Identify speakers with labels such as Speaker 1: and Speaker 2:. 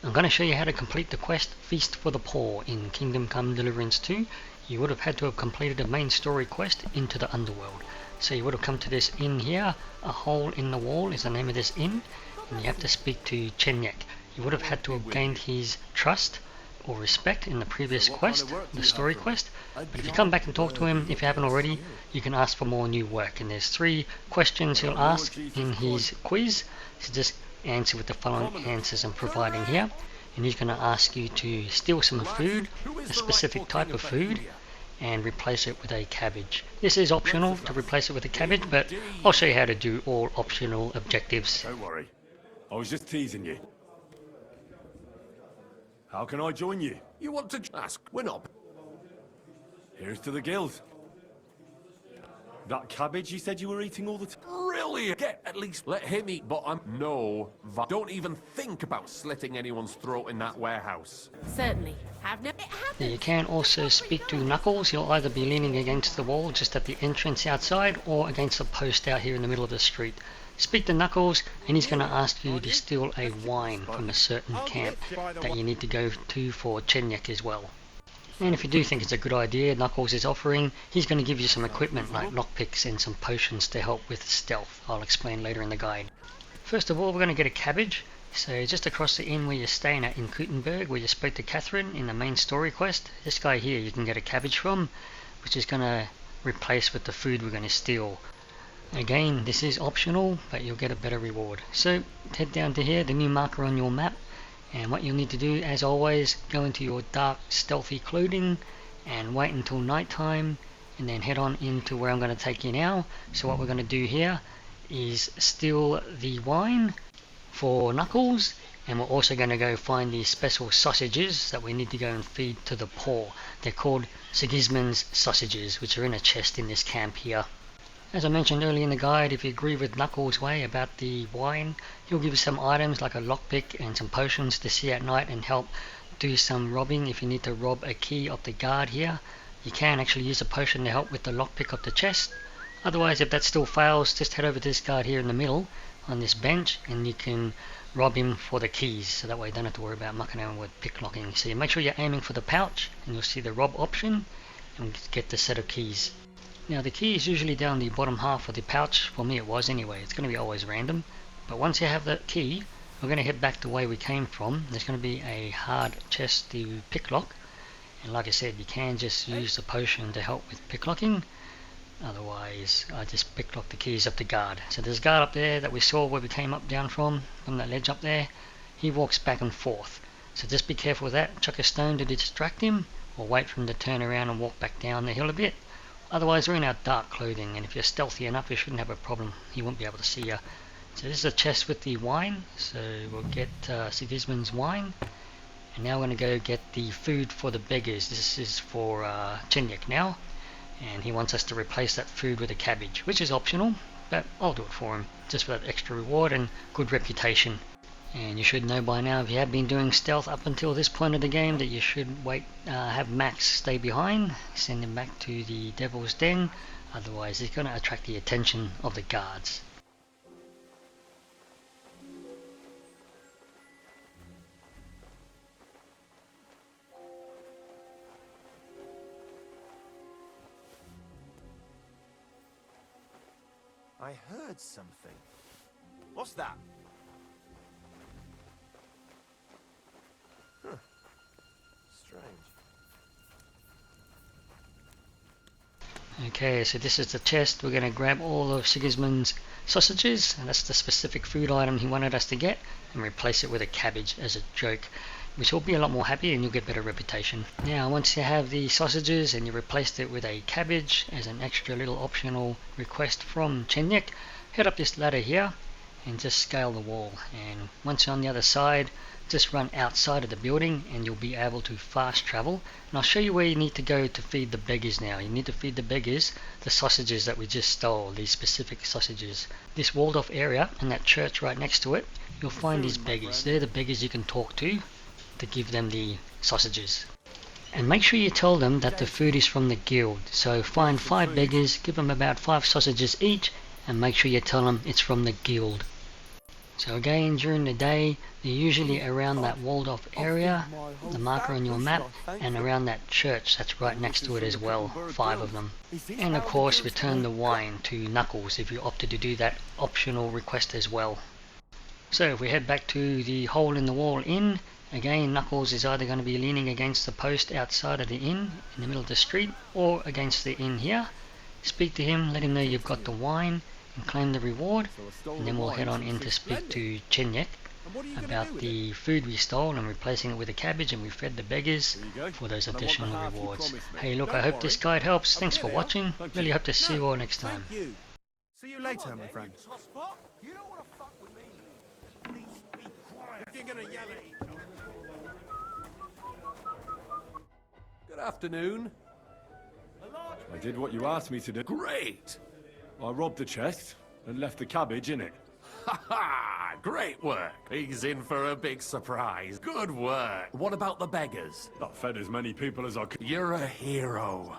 Speaker 1: I'm going to show you how to complete the quest Feast for the Poor in Kingdom Come Deliverance 2. You would have had to have completed the main story quest into the underworld. So you would have come to this inn here. A Hole in the Wall is the name of this inn, and you have to speak to Chenyek. You would have had to have gained his trust or respect in the previous quest, the story quest, but if you come back and talk to him, if you haven't already, you can ask for more new work. And there's 3 questions he'll ask in his quiz, so just answer with the following answers I'm providing here. And he's going to ask you to steal some food, a specific type of food, and replace it with a cabbage. This is optional to replace it with a cabbage, but I'll show you how to do all optional objectives.
Speaker 2: Don't worry, I was just teasing you. How can I join you?
Speaker 3: You want to ask? We're not.
Speaker 2: Here's to the guild. That cabbage you said you were eating all the time?
Speaker 3: Brilliant! Get at least let him eat, but I'm no. Don't even think about slitting anyone's throat in that warehouse.
Speaker 4: Certainly. Have never.
Speaker 1: Now you can also speak to Knuckles. He'll either be leaning against the wall just at the entrance outside or against a post out here in the middle of the street. Speak to Knuckles and he's going to ask you to steal a wine from a certain camp that you need to go to for Chenyek as well. And if you do think it's a good idea, Knuckles is offering, he's going to give you some equipment like lockpicks and some potions to help with stealth. I'll explain later in the guide. First of all, we're going to get a cabbage. So just across the inn where you're staying at in Kuttenberg, where you spoke to Catherine in the main story quest, this guy here you can get a cabbage from, which is going to replace with the food we're going to steal. Again, this is optional, but you'll get a better reward. So head down to here, the new marker on your map, and what you'll need to do, as always, go into your dark stealthy clothing and wait until night time, and then head on into where I'm going to take you now. So what we're going to do here is steal the wine for Knuckles, and we're also going to go find these special sausages that we need to go and feed to the poor. They're called Sigismund's sausages, which are in a chest in this camp here. As I mentioned earlier in the guide, if you agree with Knuckles' way about the wine, he'll give you some items like a lockpick and some potions to see at night and help do some robbing. If you need to rob a key of the guard here, you can actually use a potion to help with the lockpick of the chest. Otherwise, if that still fails, just head over to this guard here in the middle on this bench and you can rob him for the keys, so that way you don't have to worry about mucking around with picklocking. So you make sure you're aiming for the pouch and you'll see the rob option and get the set of keys. Now the key is usually down the bottom half of the pouch. For me it was anyway. It's going to be always random. But once you have that key, we're going to head back the way we came from. There's going to be a hard chest to picklock. And like I said, you can just use the potion to help with picklocking. Otherwise, I just picklock the keys of the guard. So there's a guard up there that we saw where we came up down from that ledge up there. He walks back and forth. So just be careful with that. Chuck a stone to distract him, or wait for him to turn around and walk back down the hill a bit. Otherwise, we're in our dark clothing, and if you're stealthy enough, you shouldn't have a problem. He won't be able to see you. So this is a chest with the wine, so we'll get Sigismund's wine. And now we're going to go get the food for the beggars. This is for Chenyek now, and he wants us to replace that food with a cabbage, which is optional, but I'll do it for him, just for that extra reward and good reputation. And you should know by now, if you have been doing stealth up until this point of the game, that you should wait, have Max stay behind, send him back to the Devil's Den, otherwise he's going to attract the attention of the guards.
Speaker 5: I heard something. What's that? Huh. Strange.
Speaker 1: Okay, so this is the chest. We're going to grab all of Sigismund's sausages, and that's the specific food item he wanted us to get, and replace it with a cabbage as a joke, which will be a lot more happy and you'll get better reputation. Now, once you have the sausages and you replaced it with a cabbage as an extra little optional request from Chenyek, head up this ladder here and just scale the wall. And once you're on the other side, just run outside of the building and you'll be able to fast travel. And I'll show you where you need to go to feed the beggars now. You need to feed the beggars the sausages that we just stole, these specific sausages. This walled off area and that church right next to it, you'll find these beggars. They're the beggars you can talk to give them the sausages. And make sure you tell them that the food is from the guild. So find 5 beggars, give them about 5 sausages each, and make sure you tell them it's from the guild. So again, during the day, they're usually around that walled off area, the marker on your map, and around that church that's right next to it as well, 5 of them. And of course, return the wine to Knuckles if you opted to do that optional request as well. So if we head back to the hole in the wall inn, again Knuckles is either going to be leaning against the post outside of the inn in the middle of the street or against the inn here. Speak to him, let him know you've got the wine and claim the reward, and then we'll head on in to speak to Chenyek about the food we stole and replacing it with a cabbage and we fed the beggars for those additional rewards. Hey look, I hope this guide helps. Thanks for watching. Really hope to see you all next time.
Speaker 5: See you later, my friend.
Speaker 3: Good afternoon.
Speaker 2: I did what you asked me to do.
Speaker 3: Great!
Speaker 2: I robbed the chest and left the cabbage in it.
Speaker 3: Ha ha! Great work! He's in for a big surprise. Good work! What about the beggars?
Speaker 2: I fed as many people as I could.
Speaker 3: You're a hero.